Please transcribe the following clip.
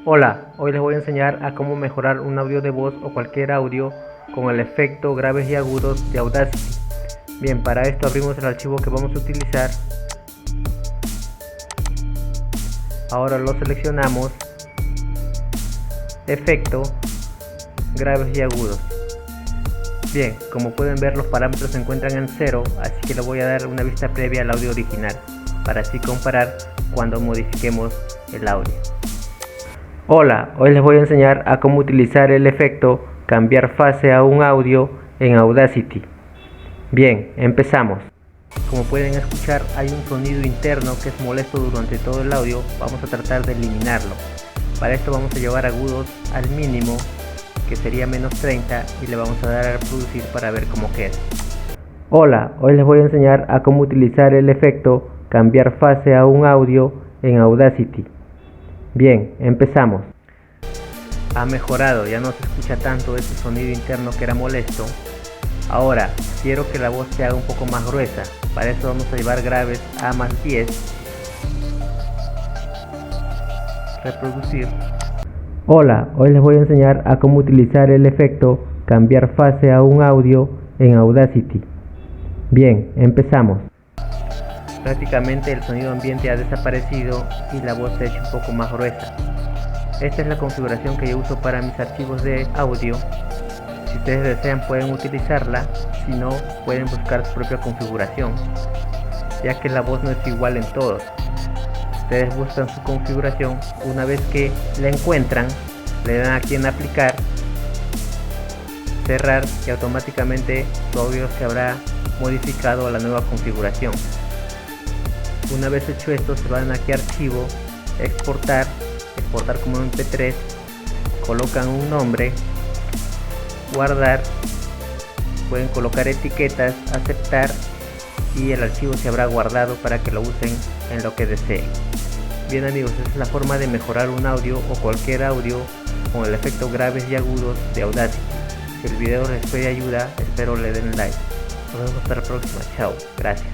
Hola, hoy les voy a enseñar a cómo mejorar un audio de voz o cualquier audio con el efecto graves y agudos de Audacity. Bien, para esto abrimos el archivo que vamos a utilizar. Ahora lo seleccionamos, efecto, graves y agudos. Bien, como pueden ver los parámetros se encuentran en 0, así que le voy a dar una vista previa al audio original, para así comparar cuando modifiquemos el audio. Hola, hoy les voy a enseñar a cómo utilizar el efecto cambiar fase a un audio en Audacity. Bien, empezamos. Como pueden escuchar, hay un sonido interno que es molesto durante todo el audio. Vamos a tratar de eliminarlo. Para esto vamos a llevar agudos al mínimo, que sería menos 30, y le vamos a dar a reproducir para ver cómo queda. Hola, hoy les voy a enseñar a cómo utilizar el efecto cambiar fase a un audio en Audacity. Bien, empezamos. Ha mejorado, ya no se escucha tanto ese sonido interno que era molesto. Ahora, quiero que la voz se haga un poco más gruesa. Para eso vamos a llevar graves a más 10. Reproducir. Hola, hoy les voy a enseñar a cómo utilizar el efecto cambiar fase a un audio en Audacity. Bien, empezamos. Prácticamente el sonido ambiente ha desaparecido y la voz se ha hecho un poco más gruesa. Esta es la configuración que yo uso para mis archivos de audio. Si ustedes desean pueden utilizarla, si no pueden buscar su propia configuración, ya que la voz no es igual en todos. Ustedes buscan su configuración, una vez que la encuentran le dan aquí en aplicar, cerrar, y automáticamente su audio se habrá modificado a la nueva configuración. Una vez hecho esto, se van aquí a archivo, exportar como mp3, colocan un nombre, guardar, pueden colocar etiquetas, aceptar, y el archivo se habrá guardado para que lo usen en lo que deseen. Bien amigos, esa es la forma de mejorar un audio o cualquier audio con el efecto graves y agudos de Audacity. Si el video les fue de ayuda, espero le den like. Nos vemos hasta la próxima. Chao. Gracias.